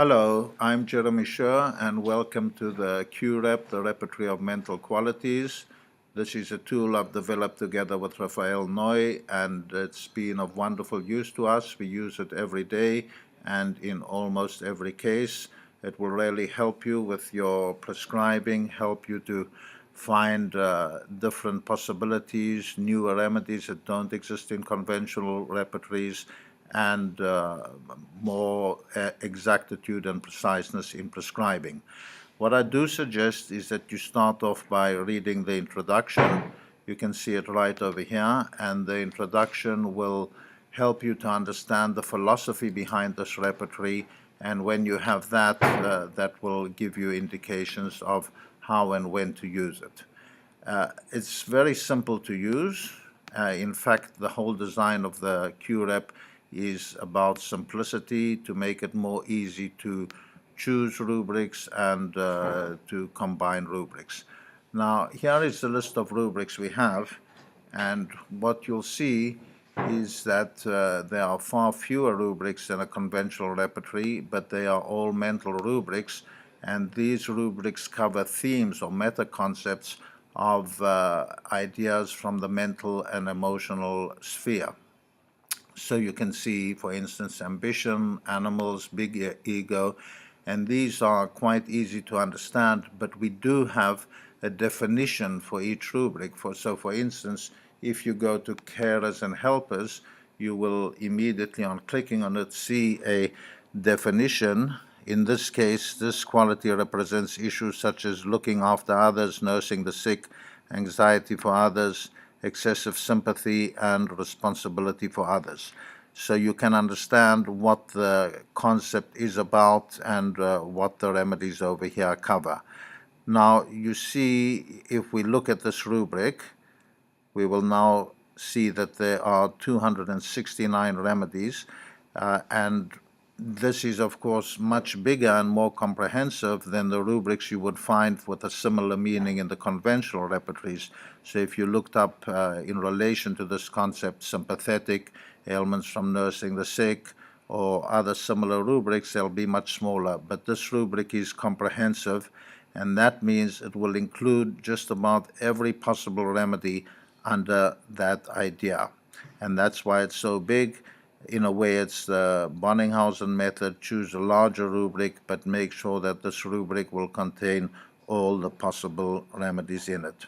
Hello, I'm Jeremy Scher, and welcome to the QREP, the Repertory of Mental Qualities. This is a tool I've developed together with Raphael Noy, and it's been of wonderful use to us. We use it every day and in almost every case. It will really help you with your prescribing, help you to find different possibilities, newer remedies that don't exist in conventional repertories, and more exactitude and preciseness in prescribing. What I do suggest is that you start off by reading the introduction. You can see it right over here, and the introduction will help you to understand the philosophy behind this repertory, and when you have that, that will give you indications of how and when to use it. It's very simple to use. In fact, the whole design of the QREP is about simplicity, to make it more easy to choose rubrics and to combine rubrics. Now, here is the list of rubrics we have, and what you'll see is that there are far fewer rubrics than a conventional repertory, but they are all mental rubrics, and these rubrics cover themes or meta concepts of ideas from the mental and emotional sphere. So you can see, for instance, ambition, animals, big ego, and these are quite easy to understand, but we do have a definition for each rubric. So for instance, if you go to carers and helpers, you will immediately, on clicking on it, see a definition. In this case, this quality represents issues such as looking after others, nursing the sick, anxiety for others, excessive sympathy, and responsibility for others. So you can understand what the concept is about and what the remedies over here cover. Now, you see, if we look at this rubric, we will now see that there are 269 remedies, and this is, of course, much bigger and more comprehensive than the rubrics you would find with a similar meaning in the conventional repertories. So if you looked up in relation to this concept, sympathetic, ailments from nursing the sick, or other similar rubrics, they'll be much smaller. But this rubric is comprehensive, and that means it will include just about every possible remedy under that idea. And that's why it's so big. In a way, it's the Bonninghausen method: choose a larger rubric, but make sure that this rubric will contain all the possible remedies in it.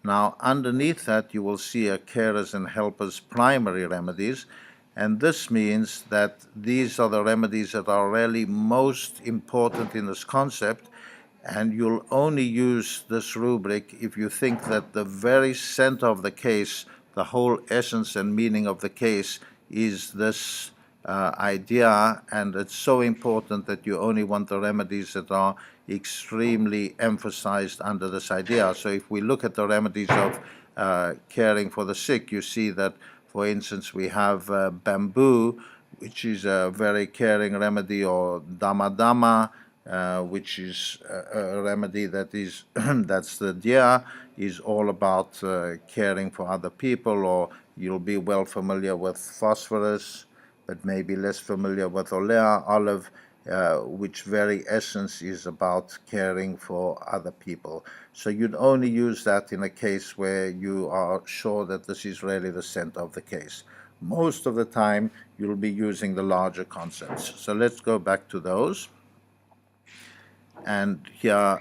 Now, underneath that, you will see a carers and helpers primary remedies, and this means that these are the remedies that are really most important in this concept, and you'll only use this rubric if you think that the very center of the case, the whole essence and meaning of the case, is this idea, and it's so important that you only want the remedies that are extremely emphasized under this idea. So if we look at the remedies of caring for the sick, you see that, for instance, we have bamboo, which is a very caring remedy, or dama dama, which is a remedy that is that's the dia, is all about caring for other people. Or you'll be well familiar with phosphorus, but maybe less familiar with olea, olive, which very essence is about caring for other people. So you'd only use that in a case where you are sure that this is really the center of the case. Most of the time, you'll be using the larger concepts. So let's go back to those. And here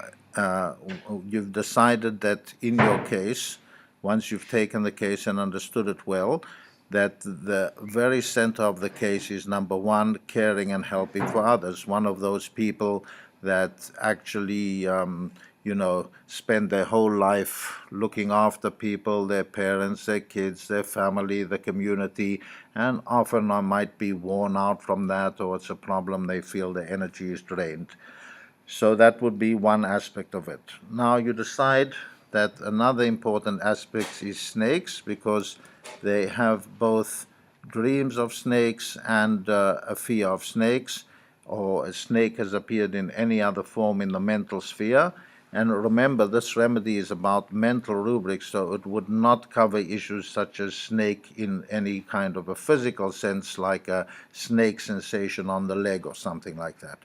you've decided that in your case, once you've taken the case and understood it well, that the very center of the case is, number one, caring and helping for others. One of those people that actually, spend their whole life looking after people, their parents, their kids, their family, the community, and often might be worn out from that, or it's a problem, they feel their energy is drained. So that would be one aspect of it. Now you decide that another important aspect is snakes, because they have both dreams of snakes and a fear of snakes, or a snake has appeared in any other form in the mental sphere. And remember, this remedy is about mental rubrics, so it would not cover issues such as snake in any kind of a physical sense, like a snake sensation on the leg or something like that.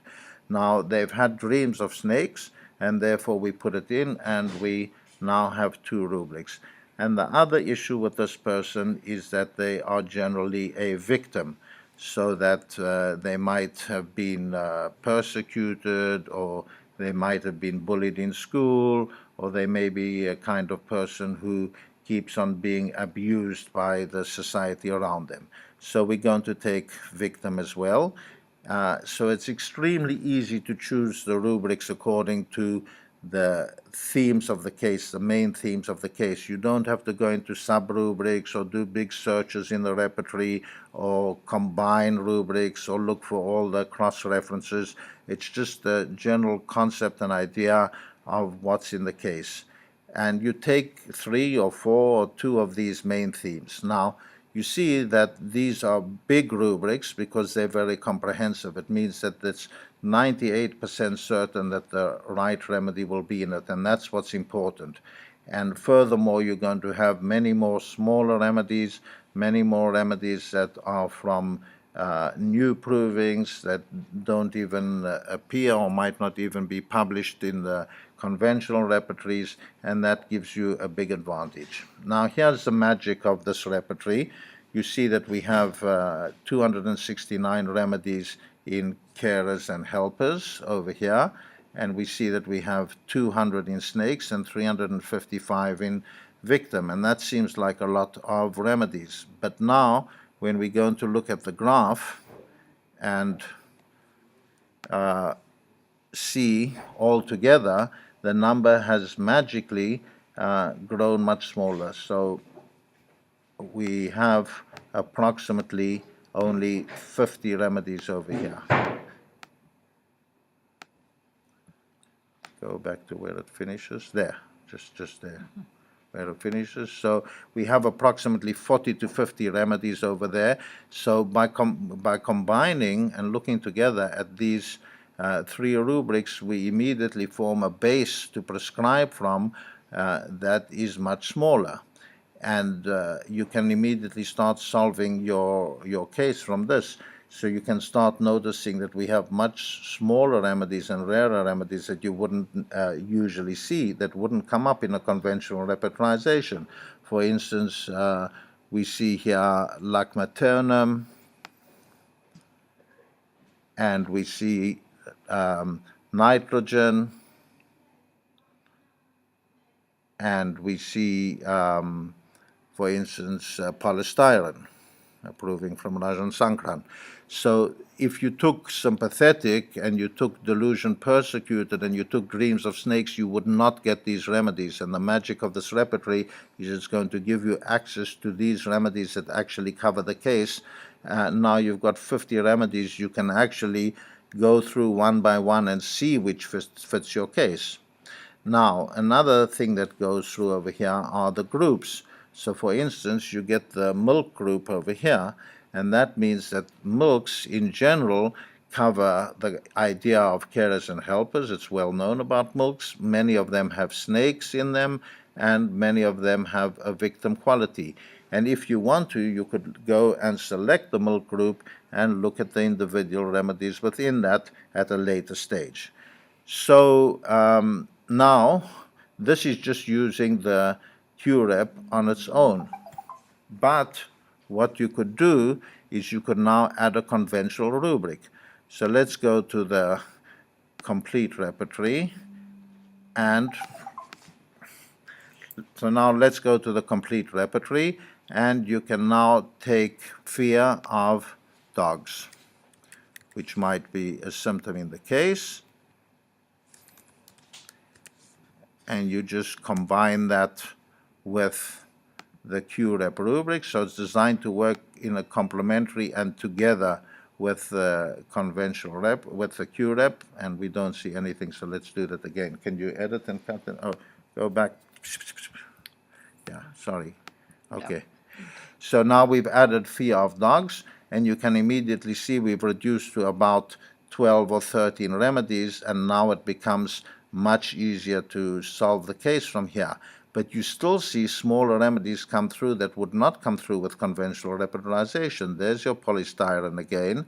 Now, they've had dreams of snakes, and therefore we put it in, and we now have 2 rubrics. And the other issue with this person is that they are generally a victim, so that they might have been persecuted, or they might have been bullied in school, or they may be a kind of person who keeps on being abused by the society around them. So we're going to take victim as well. So it's extremely easy to choose the rubrics according to the themes of the case, the main themes of the case. You don't have to go into sub-rubrics or do big searches in the repertory or combine rubrics or look for all the cross-references. It's just the general concept and idea of what's in the case. And you take 3 or 4 or 2 of these main themes. Now, you see that these are big rubrics because they're very comprehensive. It means that it's 98% certain that the right remedy will be in it, and that's what's important. And furthermore, you're going to have many more smaller remedies, many more remedies that are from new provings that don't even appear or might not even be published in the conventional repertories, and that gives you a big advantage. Now, here's the magic of this repertory. You see that we have 269 remedies in carers and helpers over here, and we see that we have 200 in snakes and 355 in victim, and that seems like a lot of remedies. But now, when we're going to look at the graph and see all together, the number has magically grown much smaller. So we have approximately only 50 remedies over here. Go back to where it finishes. There, just there. Where it finishes. So we have approximately 40 to 50 remedies over there. So by combining and looking together at these 3 rubrics, we immediately form a base to prescribe from that is much smaller. And you can immediately start solving your case from this. So you can start noticing that we have much smaller remedies and rarer remedies that you wouldn't usually see, that wouldn't come up in a conventional repertorization. For instance, we see here lac maternum, and we see nitrogen, and we see, for instance, polystyrene, proving from Rajan Sankran. So if you took sympathetic and you took delusion persecuted and you took dreams of snakes, you would not get these remedies. And the magic of this repertory is it's going to give you access to these remedies that actually cover the case. Now you've got 50 remedies. You can actually go through one by one and see which fits your case. Now, another thing that goes through over here are the groups. So, for instance, you get the milk group over here, and that means that milks in general cover the idea of carers and helpers. It's well known about milks. Many of them have snakes in them, and many of them have a victim quality. And if you want to, you could go and select the milk group and look at the individual remedies within that at a later stage. So now, this is just using the QREP on its own. But what you could do is you could now add a conventional rubric. So let's go to the complete repertory. And so now let's go to the complete repertory. And you can now take fear of dogs, which might be a symptom in the case. And you just combine that with the QREP rubric. So it's designed to work in a complementary and together with the conventional rep, with the QREP, and we don't see anything, so let's do that again. Can you edit and cut it? Oh, go back. Yeah, sorry. Okay. Yep. So now we've added fear of dogs, and you can immediately see we've reduced to about 12 or 13 remedies, and now it becomes much easier to solve the case from here. But you still see smaller remedies come through that would not come through with conventional repertorization. There's your polystyrene again,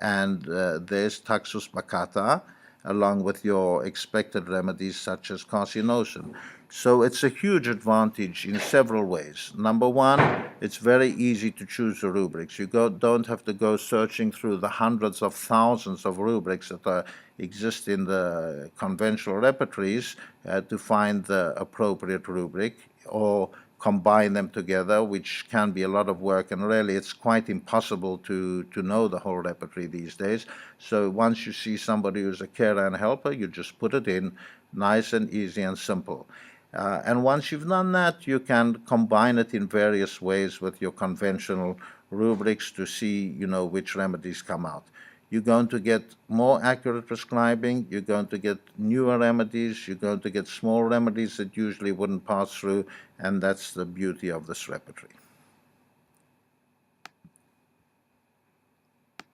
and there's taxus baccata, along with your expected remedies such as carcinosin. So it's a huge advantage in several ways. Number one, it's very easy to choose the rubrics. You don't have to go searching through the hundreds of thousands of rubrics that exist in the conventional repertories to find the appropriate rubric, or combine them together, which can be a lot of work, and really it's quite impossible to know the whole repertory these days. So once you see somebody who's a carer and helper, you just put it in, nice and easy and simple. And once you've done that, you can combine it in various ways with your conventional rubrics to see, which remedies come out. You're going to get more accurate prescribing, you're going to get newer remedies, you're going to get small remedies that usually wouldn't pass through, and that's the beauty of this repertory.